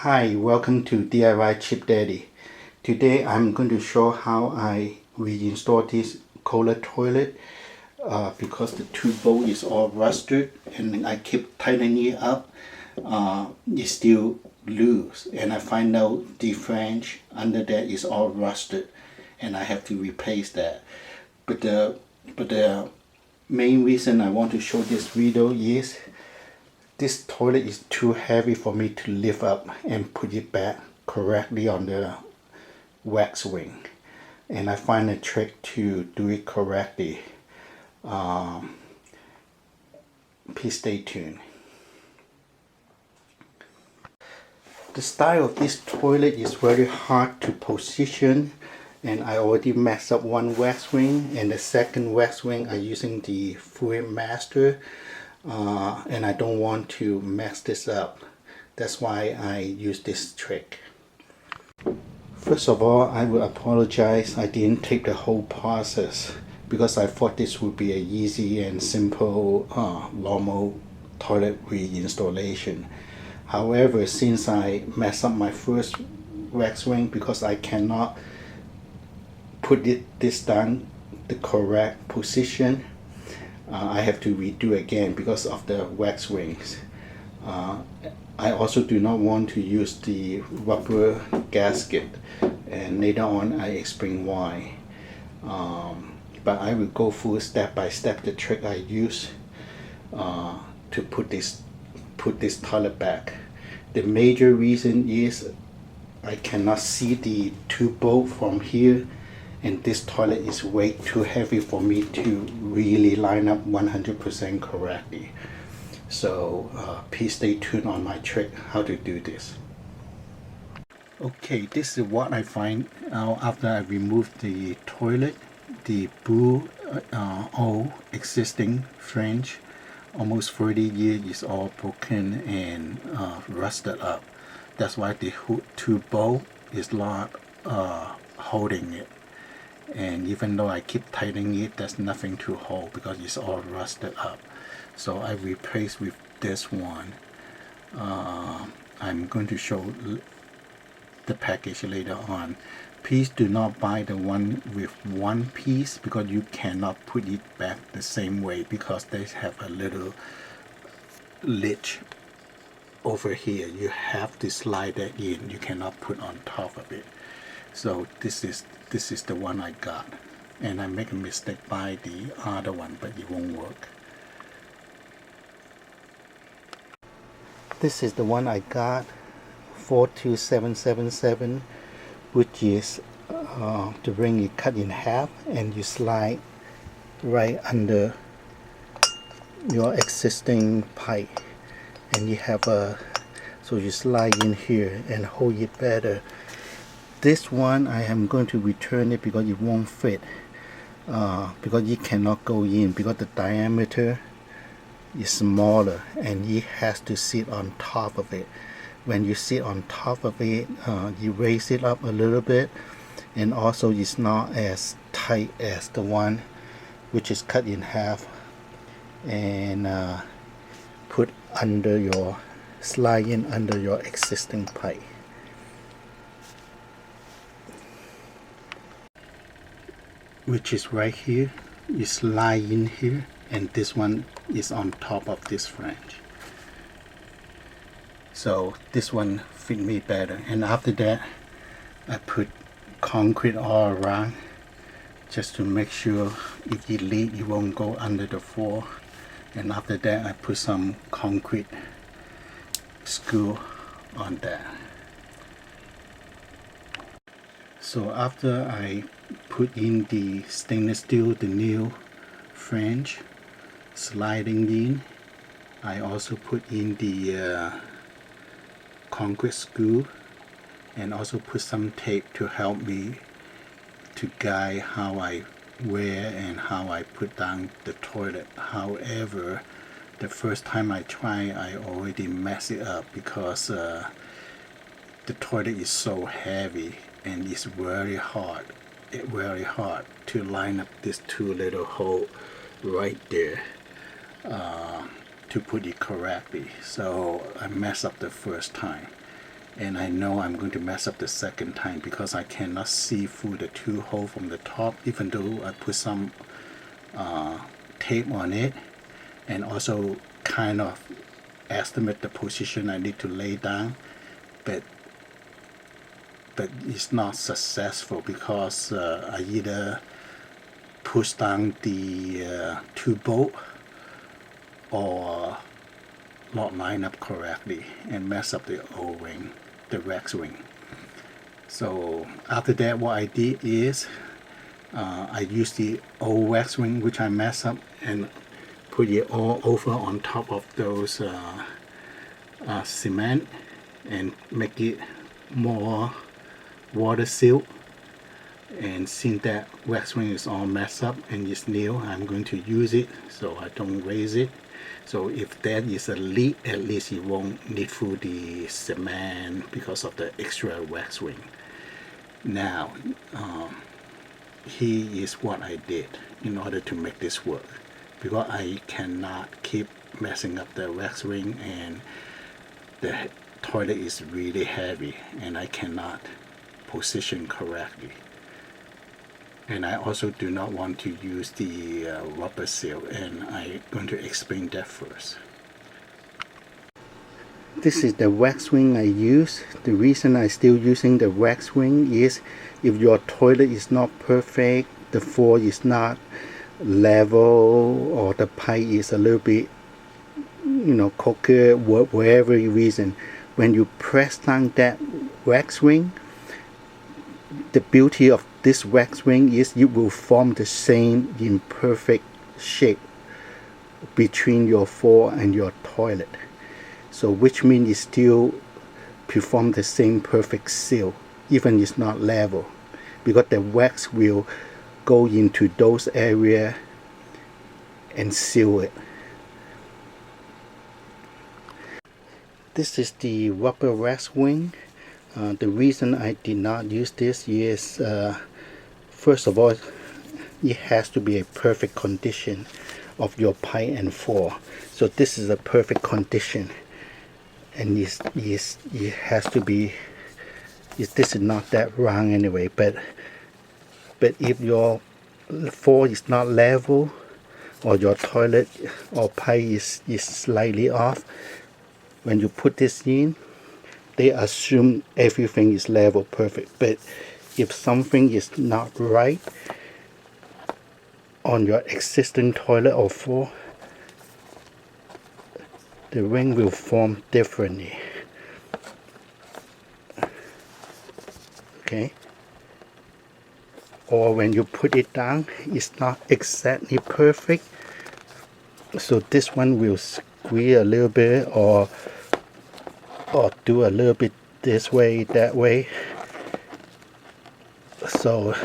Hi, welcome to DIY Chip Daddy. Today I'm going to show how I reinstall this Kohler toilet because the tube bowl is all rusted and I keep tightening it up. It's still loose and I find out the flange under there is all rusted and I have to replace that. But the main reason I want to show this video is this toilet is too heavy for me to lift up and put it back correctly on the wax wing, and I find a trick to do it correctly. Please stay tuned. The style of this toilet is very hard to position, and I already messed up one wax wing, and the second wax wing I'm using the Fluid Master. And I don't want to mess this up. That's why I use this trick. First of all, I will apologize I didn't take the whole process because I thought this would be an easy and simple normal toilet reinstallation. However, since I messed up my first wax wing because I cannot put this down the correct position, I have to redo again because of the wax wings. I also do not want to use the rubber gasket, and later on I explain why. But I will go through step by step the trick I use to put this toilet back. The major reason is I cannot see the tube bowl from here, and this toilet is way too heavy for me to really line up 100% correctly. So please stay tuned on my trick how to do this. Okay, this is what I find out after I remove the toilet. The blue old existing flange, almost 30 years, is all broken and rusted up. That's why the tube bowl is not holding it. And even though I keep tightening it, there's nothing to hold because it's all rusted up. So I replaced with this one. I'm going to show the package later on. Please do not buy the one with one piece because you cannot put it back the same way because they have a little ledge over here. You have to slide that in. You cannot put on top of it. So this is the one I got, and I make a mistake by the other one, but it won't work. This is the one I got, 42777, which is the ring you cut in half and you slide right under your existing pipe, and you have so you slide in here and hold it better. This one I am going to return it because it won't fit, because it cannot go in because the diameter is smaller and it has to sit on top of it. When you sit on top of it, you raise it up a little bit, and also it's not as tight as the one which is cut in half and put under your slide in under your existing pipe. Which is right here, you slide in here, and this one is on top of this flange. So this one fit me better, and after that I put concrete all around just to make sure if you leak it won't go under the floor. And after that I put some concrete screw on that. So after I put in the stainless steel, the new flange sliding in, I also put in the concrete screw and also put some tape to help me to guide how I wear and how I put down the toilet. However, the first time I try, I already messed it up because the toilet is so heavy and it's very hard to line up these two little holes right there to put it correctly. So I messed up the first time. and I know I'm going to mess up the second time because I cannot see through the two holes from the top, even though I put some tape on it, and also kind of estimate the position I need to lay down, but it's not successful because I either push down the two bolt or not line up correctly and mess up the O-ring, the wax ring. So after that, what I did is I used the old wax ring which I messed up and put it all over on top of those cement and make it more water sealed. And since that wax ring is all messed up and it's new, I'm going to use it so I don't raise it. So if there is a leak, at least it won't leak through the cement because of the extra wax ring. Now, here is what I did in order to make this work, because I cannot keep messing up the wax ring, and the toilet is really heavy and I cannot position correctly. And I also do not want to use the rubber seal, and I'm going to explain that first. This is the wax ring I use. The reason I'm still using the wax ring is if your toilet is not perfect, the floor is not level, or the pipe is a little bit, crooked, whatever reason, when you press down that wax ring, the beauty of this wax ring is it will form the same imperfect shape between your floor and your toilet. So which means it still perform the same perfect seal, even it's not level, because the wax will go into those areas and seal it. This is the rubber wax ring. The reason I did not use this is, first of all, it has to be a perfect condition of your pipe and floor. So this is a perfect condition, and it has to be. This is not that wrong anyway. But if your floor is not level, or your toilet or pipe is slightly off, when you put this in, they assume everything is level perfect. But if something is not right on your existing toilet or floor, the ring will form differently. Okay? Or when you put it down, it's not exactly perfect. So this one will squeeze a little bit, or do a little bit this way, that way. So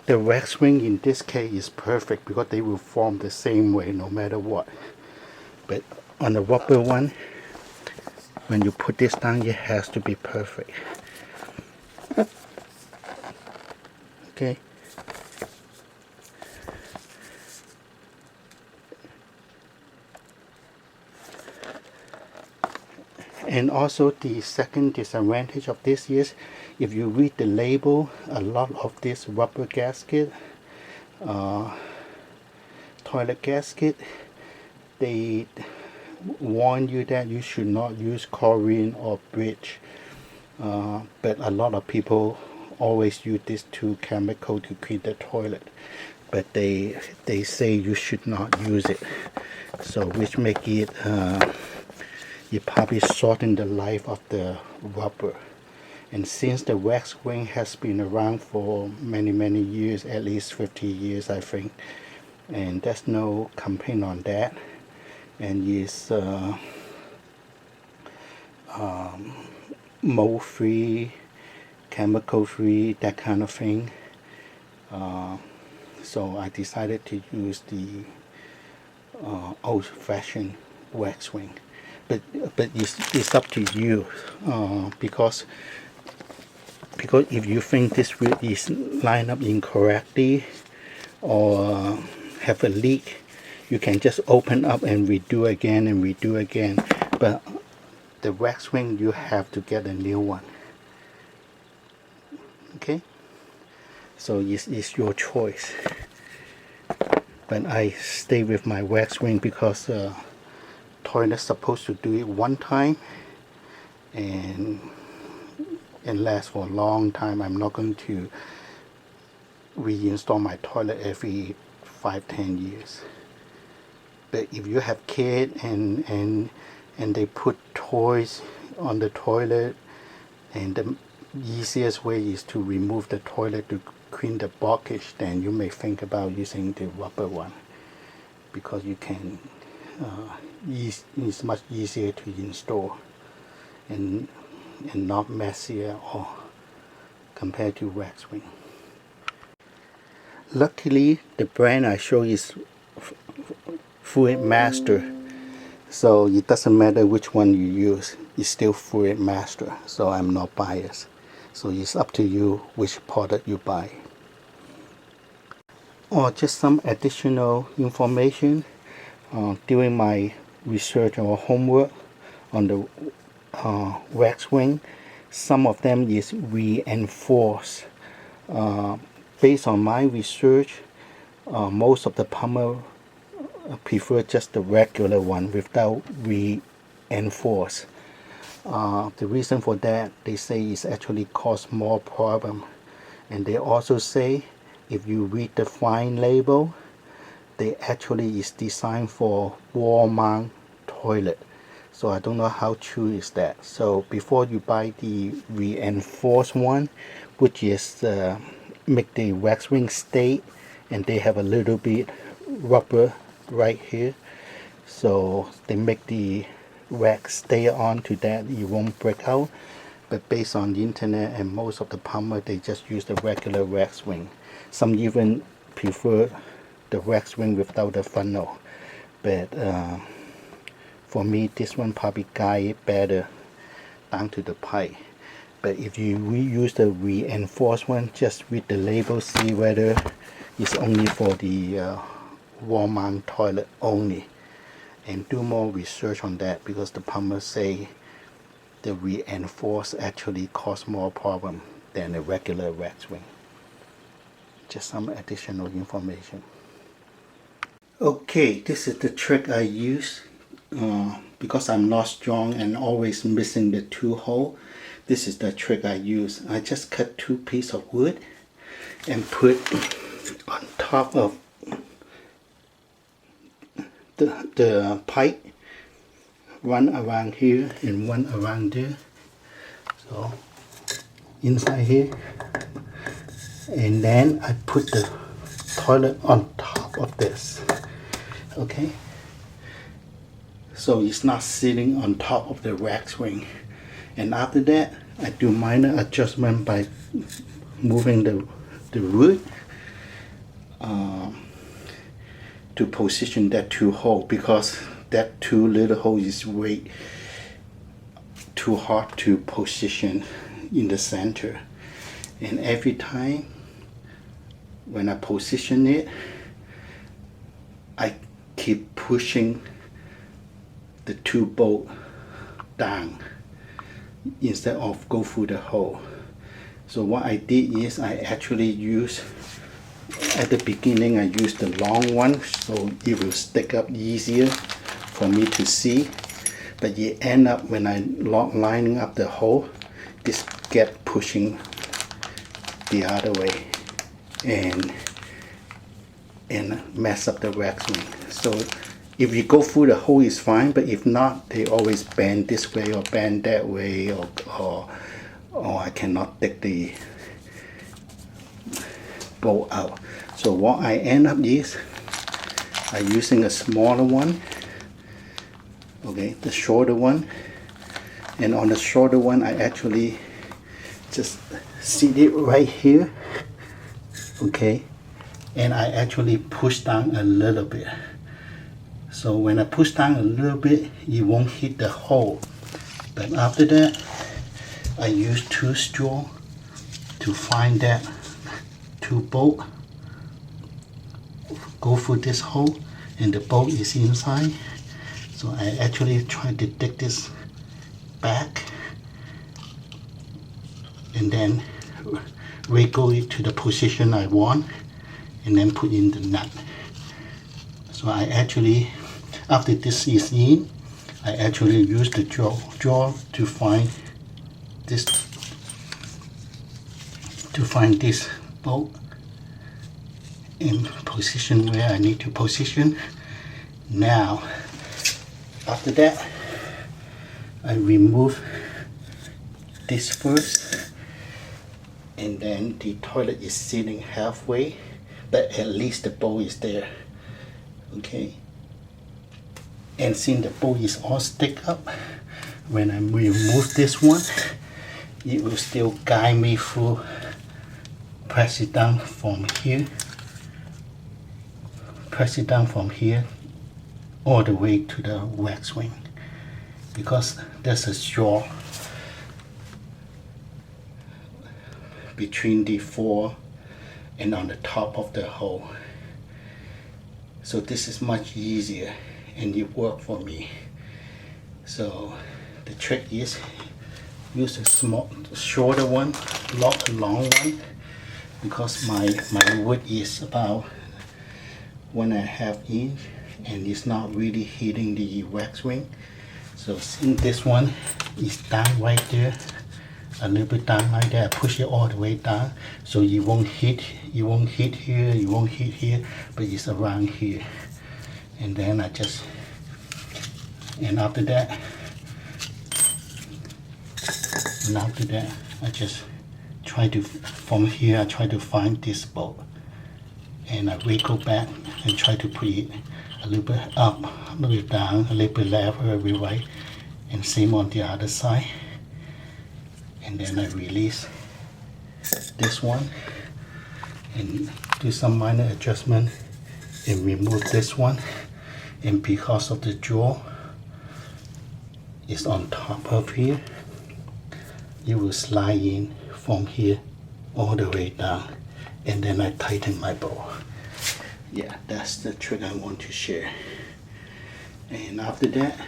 the wax ring in this case is perfect because they will form the same way no matter what. But on the rubber one, when you put this down, it has to be perfect. Okay. And also the second disadvantage of this is, if you read the label, a lot of this rubber gasket, toilet gasket, they warn you that you should not use chlorine or bleach. But a lot of people always use these two chemicals to clean the toilet. But they say you should not use it. So which make it you probably shorten the life of the rubber. And since the wax ring has been around for many years, at least 50 years I think, and there's no complaint on that, and it's mold free, chemical free, that kind of thing. So I decided to use the old-fashioned wax ring. But it's up to you, because if you think this is lined up incorrectly or have a leak, you can just open up and redo again and redo again. But the wax ring, you have to get a new one. Okay, so it's your choice, but I stay with my wax ring because toilet's supposed to do it one time and last for a long time. I'm not going to reinstall my toilet every 5-10 years. But if you have kids and they put toys on the toilet, and the easiest way is to remove the toilet to clean the blockage, then you may think about using the rubber one, because you can it's much easier to install and not messier or compared to wax ring. Luckily, the brand I show is Fluid Master, so it doesn't matter which one you use, it's still Fluid Master, so I'm not biased. So it's up to you which product you buy. Or just some additional information during my research or homework on the wax ring. Some of them is reinforced. Based on my research, most of the plumber prefer just the regular one without reinforced. The reason for that, they say, is actually cause more problem. And they also say, if you read the fine label, they actually is designed for wall mount toilet. So I don't know how true is that. So before you buy the reinforced one, which is make the wax ring stay, and they have a little bit rubber right here, so they make the wax stay on to that, it won't break out. But based on the internet and most of the plumber, they just use the regular wax ring. Some even prefer the wax ring without the funnel, but for me, this one probably guide it better down to the pipe. But if you use the reinforced one, just read the label, see whether it's only for the wall mount toilet only, and do more research on that, because the plumbers say the reinforced actually cause more problem than a regular wax ring. Just some additional information. Okay, this is the trick I use because I'm not strong and always missing the 2 hole. This is the trick I use. I just cut 2 pieces of wood and put on top of the pipe, one around here and one around there. So inside here, and then I put the toilet on top of this. Okay, so it's not sitting on top of the wax ring. And after that, I do minor adjustment by moving the wood to position that 2 hole, because that 2 little hole is way too hard to position in the center. And every time when I position it, I keep pushing the 2 bolts down instead of go through the hole. So what I did is I actually use, at the beginning I used the long one so it will stick up easier for me to see, but you end up when I lining up the hole, this get pushing the other way and mess up the wax ring. So if you go through the hole is fine, but if not, they always bend this way or bend that way, or I cannot take the bolt out. So what I end up is I'm using a smaller one, okay, the shorter one, and on the shorter one I actually just sit it right here, okay, and I actually push down a little bit. So when I push down a little bit, it won't hit the hole. But after that, I use 2 straws to find that 2 bolt. Go through this hole, and the bolt is inside. So I actually try to dig this and then wiggle it to the position I want, and then put in the nut. So I actually, after this is in, I actually use the jaw to find this bolt in position where I need to position. Now, after that, I remove this first, and then the toilet is sitting halfway, but at least the bowl is there. Okay, and since the bowl is all stick up, when I remove this one, it will still guide me through. Press it down from here, press it down from here all the way to the waxwing, because there's a straw between the four and on the top of the hole. So this is much easier and it worked for me. So the trick is use a shorter one, not a long one, because my wood is about 1.5 inch and it's not really hitting the waxwing. So since this one is down right there, a little bit down like that, I push it all the way down so you won't hit here, you won't hit here, but it's around here. And then I just, and after that I just try to, from here I try to find this bolt, and I wiggle back and try to put it a little bit up, a little bit down, a little bit left, a little bit right, and same on the other side. And then I release this one and do some minor adjustment and remove this one. And because of the jaw is on top of here, you will slide in from here all the way down, and then I tighten my bow. Yeah, that's the trick I want to share. And after that,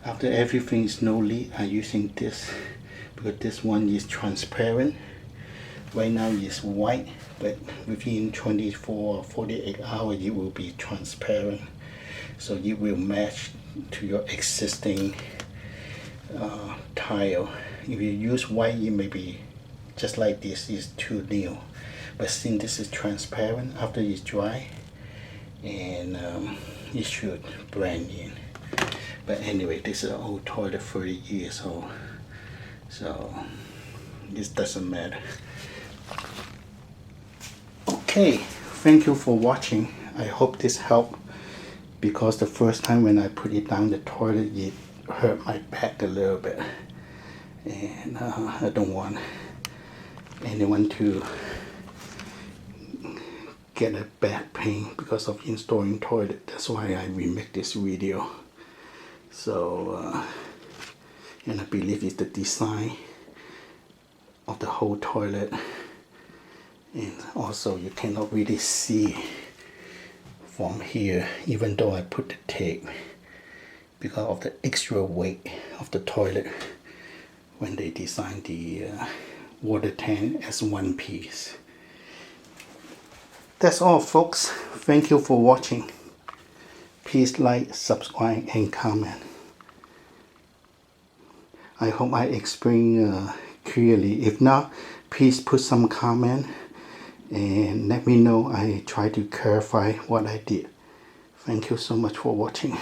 after everything is no leak, I'm using this, because this one is transparent. Right now it's white, but within 24 or 48 hours it will be transparent, so it will match to your existing tile. If you use white, it may be just like this, is too new, but since this is transparent, after it's dry, and it should blend in. But anyway, this is an old toilet, 30 years old, so this doesn't matter. Okay, thank you for watching. I hope this helped, because the first time when I put it down the toilet, it hurt my back a little bit, and I don't want anyone to get a back pain because of installing toilet. That's why I remake this video. So and I believe it's the design of the whole toilet, and also you cannot really see from here even though I put the tape, because of the extra weight of the toilet when they designed the water tank as one piece. That's all, folks. Thank you for watching. Please like, subscribe, and comment. I hope I explained clearly. If not, please put some comment and let me know. I try to clarify what I did. Thank you so much for watching.